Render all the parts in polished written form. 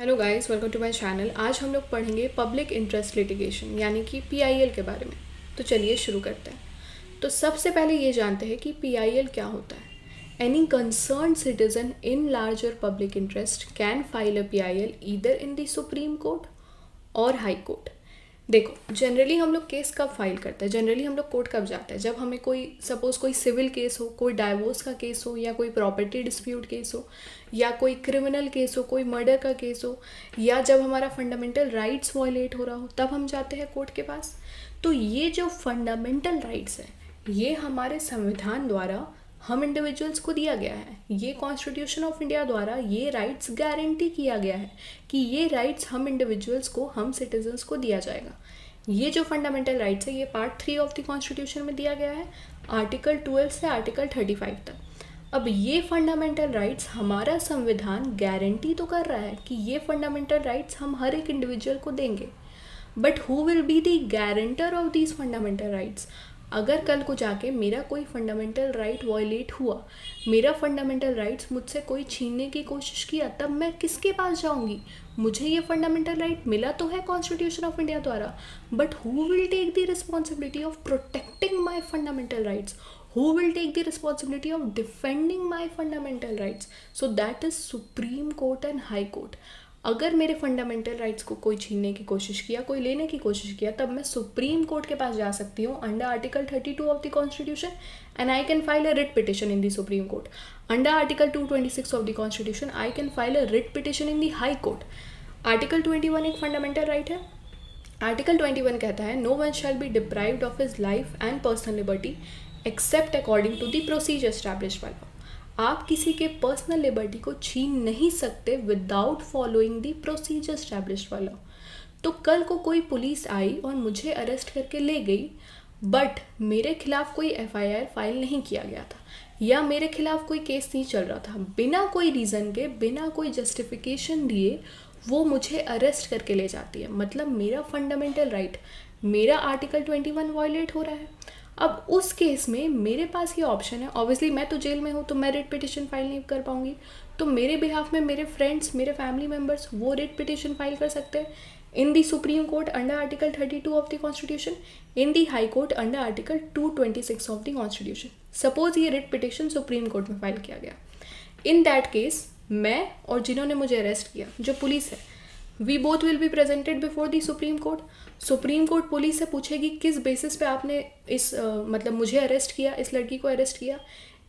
Hello guys, welcome to my channel. आज हम लोग पढ़ेंगे पब्लिक इंटरेस्ट लिटिगेशन यानी कि पीआईएल के बारे में। तो चलिए शुरू करते हैं। तो सबसे पहले ये जानते हैं कि पीआईएल क्या होता है। Any concern citizen in larger public interest can file a PIL either in the supreme court और हाई कोर्ट। देखो, जनरली हम लोग केस कब फाइल करते हैं, जनरली हम लोग कोर्ट कब जाते हैं, जब हमें कोई सपोज कोई सिविल केस हो, कोई डाइवोर्स का केस हो, या कोई प्रॉपर्टी डिस्प्यूट केस हो, या कोई क्रिमिनल केस हो, कोई मर्डर का केस हो, या जब हमारा फंडामेंटल राइट्स वायलेट हो रहा हो, तब हम जाते हैं कोर्ट के पास। तो ये जो फंडामेंटल राइट्स हैं, ये हमारे संविधान द्वारा हम इंडिविजुअल्स को दिया गया है। ये कॉन्स्टिट्यूशन ऑफ इंडिया द्वारा ये राइट्स गारंटी किया गया है कि ये राइट्स हम इंडिविजुअल्स को, हम सिटीजन्स को दिया जाएगा। ये जो फंडामेंटल राइट्स है, ये पार्ट 3 ऑफ द कॉन्स्टिट्यूशन में दिया गया है, आर्टिकल 12 से आर्टिकल 35 तक। अब ये फंडामेंटल राइट्स हमारा संविधान गारंटी तो कर रहा है कि ये फंडामेंटल राइट्स हम हर एक इंडिविजुअल को देंगे, but who will be the guarantor of these fundamental rights. अगर कल को जाके मेरा कोई फंडामेंटल राइट वायलेट हुआ, मेरा फंडामेंटल राइट्स मुझसे कोई छीनने की कोशिश किया, तब मैं किसके पास जाऊंगी। मुझे ये फंडामेंटल राइट मिला तो है कॉन्स्टिट्यूशन ऑफ इंडिया द्वारा, but who will take the responsibility of protecting my fundamental rights, who will take the responsibility of defending my fundamental rights? So that is Supreme Court and High Court. अगर मेरे fundamental rights को कोई छीनने की कोशिश किया, कोई लेने की कोशिश किया, तब मैं सुप्रीम कोर्ट के पास जा सकती हूँ under article 32 of the constitution, and I can file a writ petition in the supreme court. Under article 226 of the constitution I can file a writ petition in the high court. Article 21 एक fundamental right है। Article 21 कहता है, no one shall be deprived of his life and personal liberty except according to the procedure established by law. आप किसी के personal liberty को छीन नहीं सकते without following the procedure established by law. तो कल को कोई पुलिस आई और मुझे अरेस्ट करके ले गई, बट मेरे खिलाफ कोई एफआईआर फाइल नहीं किया गया था, या मेरे खिलाफ कोई केस नहीं चल रहा था, बिना कोई रीज़न के, बिना कोई जस्टिफिकेशन दिए वो मुझे अरेस्ट करके ले जाती है, मतलब मेरा फंडामेंटल राइट, मेरा आर्टिकल 21 वायलेट हो रहा है। अब उस केस में मेरे पास ये ऑप्शन है, ऑब्वियसली मैं तो जेल में हूँ तो मैं रिट पिटिशन फाइल नहीं कर पाऊंगी, तो मेरे बिहाफ में मेरे फ्रेंड्स, मेरे फैमिली मेम्बर्स वो रिट पिटिशन फाइल कर सकते हैं in the supreme court under article 32 of the constitution, in the high court under article 226 of the constitution. Suppose ये रिट पिटिशन सुप्रीम कोर्ट में फाइल किया गया, इन दैट केस मैं और जिन्होंने मुझे अरेस्ट किया, जो पुलिस है, we both will be presented before the supreme court. Supreme court police से पूछेगी किस बेसिस पे आपने इस मतलब मुझे अरेस्ट किया, इस लड़की को अरेस्ट किया।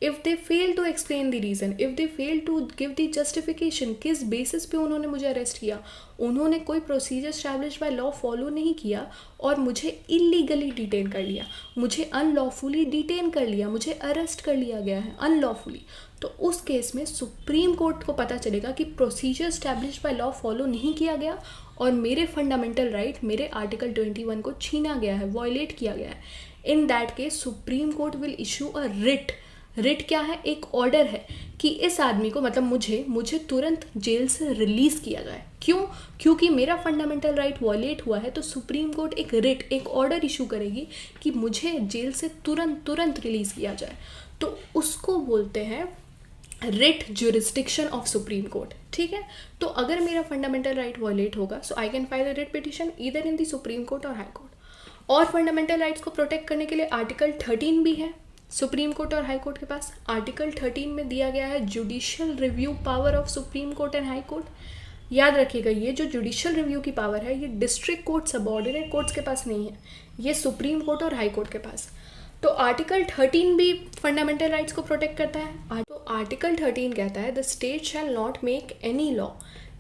If they fail to explain the reason, if they fail to give the justification, किस बेसिस पे उन्होंने मुझे अरेस्ट किया, उन्होंने कोई procedure establish by law follow नहीं किया और मुझे इलीगली डिटेन कर लिया, मुझे अनलॉफुली डिटेन कर लिया, मुझे अरेस्ट कर लिया गया है अनलॉफुली, तो उस केस में सुप्रीम कोर्ट को पता चलेगा कि procedure establish by law follow नहीं किया गया और मेरे फंडामेंटल राइट, मेरे आर्टिकल 21 को छीना गया है, वायलेट किया गया है। इन that case supreme court will issue a writ. Writ क्या है? एक ऑर्डर है कि इस आदमी को, मतलब मुझे तुरंत जेल से रिलीज़ किया जाए। क्यों? क्योंकि मेरा फंडामेंटल राइट वायलेट हुआ है, तो सुप्रीम कोर्ट एक रिट, एक ऑर्डर इशू करेगी कि मुझे जेल से तुरंत रिलीज़ किया जाए। तो उसको बोलते हैं writ jurisdiction of supreme court. ठीक है, तो अगर मेरा फंडामेंटल राइट वायलेट होगा, so I can file a writ petition either in the supreme court और हाई कोर्ट। और फंडामेंटल राइट्स को प्रोटेक्ट करने के लिए आर्टिकल 13 भी है सुप्रीम कोर्ट और हाई कोर्ट के पास। आर्टिकल 13 में दिया गया है judicial review power of supreme court and high court. याद रखिएगा, ये जो जुडिशियल रिव्यू की पावर है, ये डिस्ट्रिक्ट कोर्ट, सबऑर्डिनेट कोर्ट्स के पास नहीं है, ये सुप्रीम कोर्ट और हाई कोर्ट के पास। तो आर्टिकल 13 भी फंडामेंटल राइट्स को प्रोटेक्ट करता है। तो आर्टिकल 13 कहता है, the state shall not make any law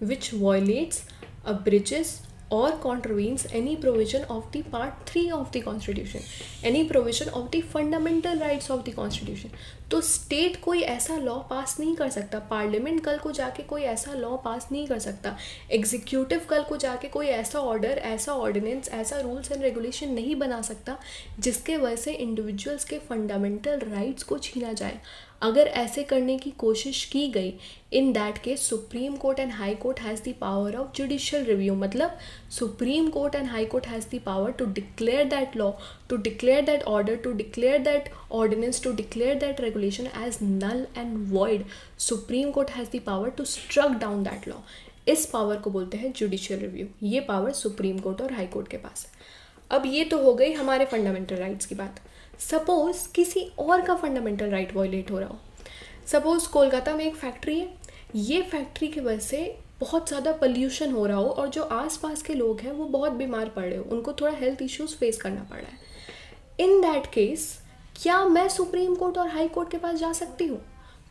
which violates, abridges or contravenes any provision of the part 3 of the constitution, any provision of the fundamental rights of the constitution। तो state कोई ऐसा law पास नहीं कर सकता, parliament कल को जाके कोई ऐसा लॉ पास नहीं कर सकता, एग्जीक्यूटिव कल को जाके कोई ऐसा ऑर्डर, ऐसा ऑर्डिनेंस, ऐसा रूल्स एंड रेगुलेशन नहीं बना सकता जिसके वजह से इंडिविजुअल्स के फंडामेंटल राइट्स को छीना जाए। अगर ऐसे करने की कोशिश की गई, in that case supreme court and high court has the power of judicial review, मतलब supreme court and high court has the power to declare that law, to declare that order, to declare that ordinance, to declare that regulation as null and void. Supreme Court has the power to struck down that law. इस power को बोलते हैं judicial review. ये power supreme court और high court के पास है। अब ये तो हो गई हमारे फंडामेंटल राइट्स की बात। सपोज किसी और का फंडामेंटल राइट वायलेट हो रहा हो। सपोज कोलकाता में एक फैक्ट्री है, ये फैक्ट्री की वजह से बहुत ज़्यादा पोल्यूशन हो रहा हो और जो आसपास के लोग हैं वो बहुत बीमार पड़ रहे हो, उनको थोड़ा हेल्थ इश्यूज फेस करना पड़ रहा है। इन दैट केस क्या मैं सुप्रीम कोर्ट और हाई कोर्ट के पास जा सकती हूँ?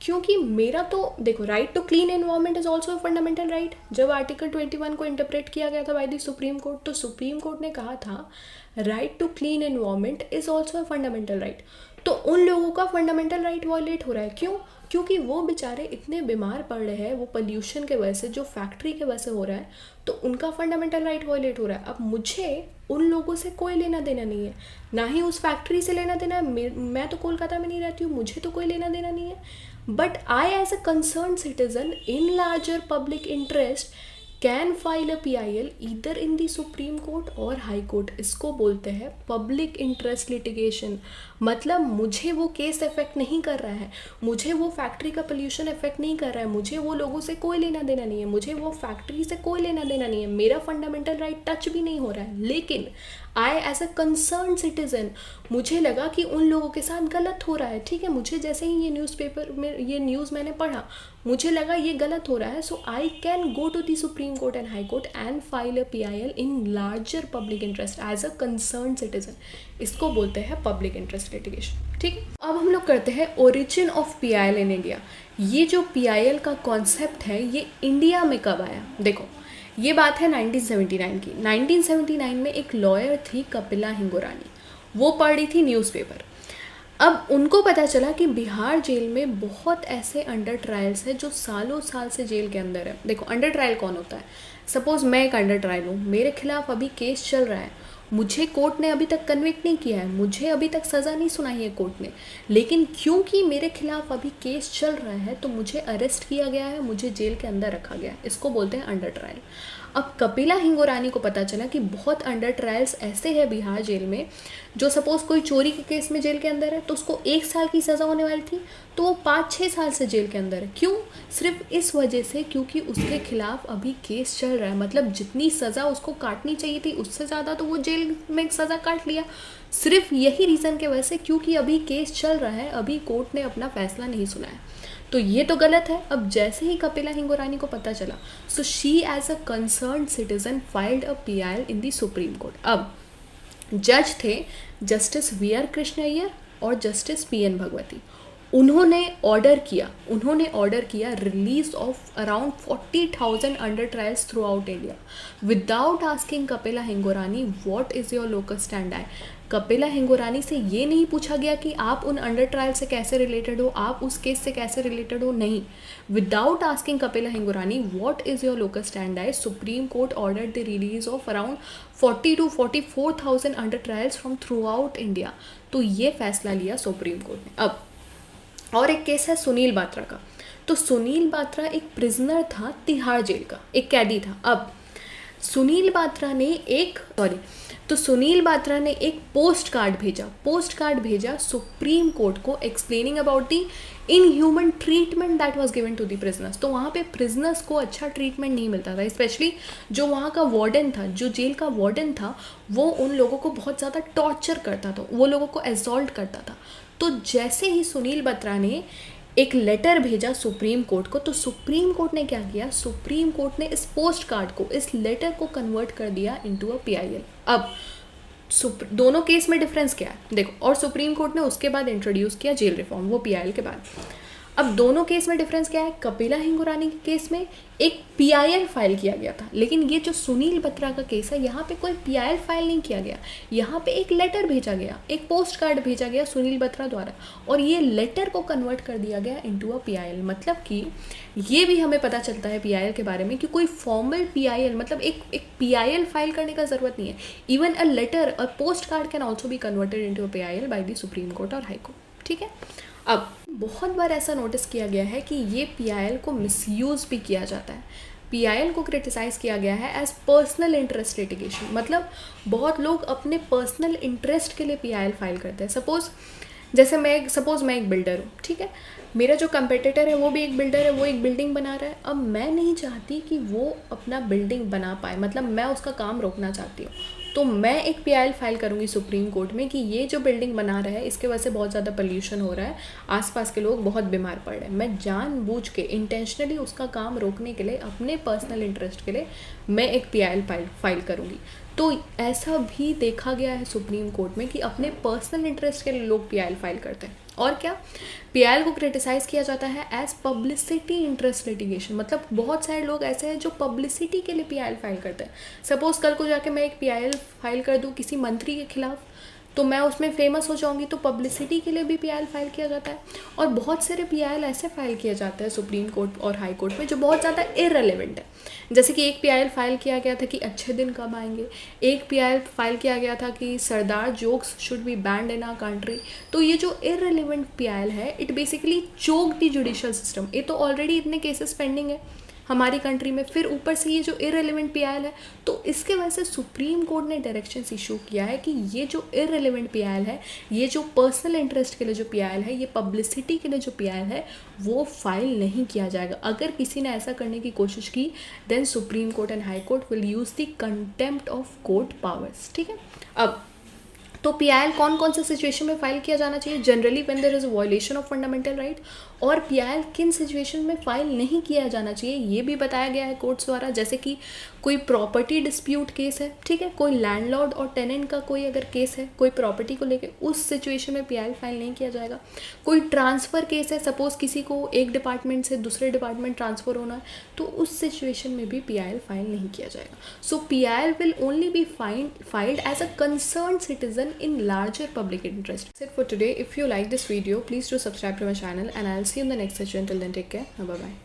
क्योंकि मेरा तो देखो, right to clean environment is also fundamental right. जब आर्टिकल 21 को इंटरप्रेट किया गया था बाय द सुप्रीम कोर्ट, तो सुप्रीम कोर्ट ने कहा था right to clean environment is also a fundamental right. तो उन लोगों का फंडामेंटल राइट वायलेट हो रहा है। क्यों? क्योंकि वो बेचारे इतने बीमार पड़ रहे हैं, वो पोल्यूशन के वजह से, जो फैक्ट्री के वजह से हो रहा है, तो उनका फंडामेंटल राइट वायलेट हो रहा है। अब मुझे उन लोगों से कोई लेना देना नहीं है, ना ही उस फैक्ट्री से लेना देना है। मैं तो कोलकाता में नहीं रहती हूँ, मुझे तो कोई लेना देना नहीं है। But I as a concern citizen in larger public interest can file a PIL either in the supreme court और हाई कोर्ट। इसको बोलते हैं पब्लिक इंटरेस्ट लिटिगेशन। मतलब मुझे वो केस इफेक्ट नहीं कर रहा है, मुझे वो फैक्ट्री का पोल्यूशन इफेक्ट नहीं कर रहा है, मुझे वो लोगों से कोई लेना देना नहीं है, मुझे वो फैक्ट्री से कोई लेना देना नहीं है, मेरा फंडामेंटल राइट टच भी नहीं हो रहा है। लेकिन आई एज अ कंसर्न सिटीजन, मुझे लगा कि उन लोगों के साथ गलत हो रहा है। ठीक है, मुझे जैसे ही ये न्यूज़पेपर में ये न्यूज़ मैंने पढ़ा, मुझे लगा ये गलत हो रहा है। So I can go to the supreme court and high court and file a PIL in larger public interest as a concern citizen. इसको बोलते हैं पब्लिक इंटरेस्ट लिटिगेशन। ठीक है, अब हम लोग करते हैं origin of PIL in India. ये जो PIL का कॉन्सेप्ट है ये इंडिया में कब आया? देखो, ये बात है 1979 की। 1979 में एक लॉयर थी कपिला हिंगोरानी, वो पढ़ रही थी न्यूज़पेपर। अब उनको पता चला कि बिहार जेल में बहुत ऐसे अंडर ट्रायल्स हैं जो सालों साल से जेल के अंदर है। देखो, अंडर ट्रायल कौन होता है? सपोज मैं एक अंडर ट्रायल हूँ, मेरे खिलाफ अभी केस चल रहा है, मुझे कोर्ट ने अभी तक कन्विक्ट नहीं किया है, मुझे अभी तक सज़ा नहीं सुनाई है कोर्ट ने, लेकिन क्योंकि मेरे खिलाफ अभी केस चल रहा है तो मुझे अरेस्ट किया गया है, मुझे जेल के अंदर रखा गया है। इसको बोलते हैं अंडर ट्रायल। अब कपिला हिंगोरानी को पता चला कि बहुत अंडर ट्रायल्स ऐसे हैं बिहार जेल में, जो सपोज़ कोई चोरी के केस में जेल के अंदर है तो उसको 1 साल की सज़ा होने वाली थी, तो वो 5-6 साल से जेल के अंदर है। क्यों? सिर्फ इस वजह से क्योंकि उसके खिलाफ अभी केस चल रहा है। मतलब जितनी सज़ा उसको काटनी चाहिए थी उससे ज़्यादा तो वो जेल में सज़ा काट लिया, सिर्फ यही रीज़न के वजह से, क्योंकि अभी केस चल रहा है, अभी कोर्ट ने अपना फैसला नहीं सुनाया। तो ये तो गलत है। अब जैसे ही कपिला हिंगोरानी को पता चला, so she as a concern citizen filed a PIL in the supreme court. अब जज थे जस्टिस VR कृष्ण अय्यर और जस्टिस PN भगवती। उन्होंने ऑर्डर किया release of around 40,000 under trials through out India without asking Kapila Hingorani what is your locus stand आई। कपिला हिंगोरानी से ये नहीं पूछा गया कि आप उन अंडर ट्रायल से कैसे रिलेटेड हो, आप उस केस से कैसे रिलेटेड हो, नहीं। Without asking Kapila Hingorani what is your locus stand I, supreme court ordered the release of around 40 to 44,000 under trials from through out India. तो ये फैसला लिया सुप्रीम कोर्ट ने। अब और एक केस है सुनील बात्रा का। तो सुनील बात्रा एक प्रिजनर था तिहाड़ जेल का, एक कैदी था। अब सुनील बात्रा ने एक पोस्ट कार्ड भेजा सुप्रीम कोर्ट को explaining about the inhuman treatment that was given to the prisoners. तो वहाँ पे प्रिजनर्स को अच्छा ट्रीटमेंट नहीं मिलता था, स्पेशली जो वहाँ का वार्डन था, जो जेल का वार्डन था, वो उन लोगों को बहुत ज़्यादा टॉर्चर करता था, वो लोगों को असॉल्ट करता था। तो जैसे ही सुनील बात्रा ने एक लेटर भेजा सुप्रीम कोर्ट को, तो सुप्रीम कोर्ट ने क्या किया, सुप्रीम कोर्ट ने इस पोस्ट कार्ड को, इस लेटर को कन्वर्ट कर दिया इनटू अ PIL। अब दोनों केस में डिफरेंस क्या है देखो, और सुप्रीम कोर्ट ने उसके बाद इंट्रोड्यूस किया जेल रिफॉर्म, वो PIL के बाद। अब दोनों केस में डिफरेंस क्या है? कपिला हिंगोरानी के केस में एक PIL फाइल किया गया था, लेकिन ये जो सुनील बात्रा का केस है, यहाँ पे कोई PIL फाइल नहीं किया गया, यहाँ पे एक लेटर भेजा गया, एक पोस्ट कार्ड भेजा गया सुनील बात्रा द्वारा, और ये लेटर को कन्वर्ट कर दिया गया इनटू अ PIL। मतलब कि ये भी हमें पता चलता है PIL के बारे में कि कोई फॉर्मल PIL, मतलब एक PIL फाइल करने का ज़रूरत नहीं है। Even a letter, a post card can also be converted into a PIL by the supreme court और हाई कोर्ट। ठीक है, अब बहुत बार ऐसा नोटिस किया गया है कि ये PIL को मिसयूज़ भी किया जाता है। PIL को क्रिटिसाइज़ किया गया है एज पर्सनल इंटरेस्ट लिटिगेशन। मतलब बहुत लोग अपने पर्सनल इंटरेस्ट के लिए PIL फाइल करते हैं। सपोज़ जैसे सपोज़ मैं एक बिल्डर हूँ, ठीक है, मेरा जो कंपेटिटर है वो भी एक बिल्डर है, वो एक बिल्डिंग बना रहा है। अब मैं नहीं चाहती कि वो अपना बिल्डिंग बना पाए, मतलब मैं उसका काम रोकना चाहती हूँ। तो मैं एक PIL फाइल करूँगी सुप्रीम कोर्ट में कि ये जो बिल्डिंग बना रहा है इसके वजह से बहुत ज़्यादा पोल्यूशन हो रहा है, आसपास के लोग बहुत बीमार पड़ रहे हैं। मैं जानबूझ के इंटेंशनली उसका काम रोकने के लिए, अपने पर्सनल इंटरेस्ट के लिए मैं एक PIL फाइल करूँगी। तो ऐसा भी देखा गया है सुप्रीम कोर्ट में कि अपने पर्सनल इंटरेस्ट के लिए लोग PIL फाइल करते हैं। और क्या, PIL को क्रिटिसाइज़ किया जाता है एज पब्लिसिटी इंटरेस्ट लिटिगेशन। मतलब बहुत सारे लोग ऐसे हैं जो पब्लिसिटी के लिए PIL फाइल करते हैं। सपोज़ कल को जाके मैं एक PIL फाइल कर दूँ किसी मंत्री के खिलाफ, तो मैं उसमें फेमस हो जाऊंगी, तो पब्लिसिटी के लिए भी PIL फाइल किया जाता है। और बहुत सारे PIL ऐसे फाइल किया जाता है सुप्रीम कोर्ट और हाई कोर्ट में जो बहुत ज़्यादा इररेलेवेंट है। जैसे कि एक PIL फाइल किया गया था कि अच्छे दिन कब आएंगे, एक PIL फाइल किया गया था कि Sardar jokes should be banned in our country. तो ये जो इररेलेवेंट PIL है, it basically choke the judicial system. ये तो ऑलरेडी इतने केसेस पेंडिंग है हमारी कंट्री में, फिर ऊपर से ये जो इररेलेवेंट PIL है, तो इसके वजह से सुप्रीम कोर्ट ने डायरेक्शंस इशू किया है कि ये जो इररेलेवेंट PIL है, ये जो पर्सनल इंटरेस्ट के लिए जो PIL है, ये पब्लिसिटी के लिए जो PIL है, वो फाइल नहीं किया जाएगा। अगर किसी ने ऐसा करने की कोशिश की, then supreme court and high court will use the contempt of court powers. ठीक है, अब तो PIL कौन कौन से सिचुएशन में फाइल किया जाना चाहिए? Generally when there is a violation of fundamental right. और PIL किन सिचुएशन में फाइल नहीं किया जाना चाहिए ये भी बताया गया है कोर्ट्स द्वारा। जैसे कि कोई प्रॉपर्टी डिस्प्यूट केस है, ठीक है, कोई लैंडलॉर्ड और टेनेंट का कोई अगर केस है कोई प्रॉपर्टी को लेके, उस सिचुएशन में PIL फाइल नहीं किया जाएगा। कोई ट्रांसफ़र केस है, सपोज़ किसी को एक डिपार्टमेंट से दूसरे डिपार्टमेंट ट्रांसफ़र होना है, तो उस सिचुएशन में भी PIL फाइल नहीं किया जाएगा। So PIL will only be filed as a concerned citizen in larger public interest. That's it for today. If you like this video, please do subscribe to my channel and I'll see you in the next session. Till then, take care. Bye bye.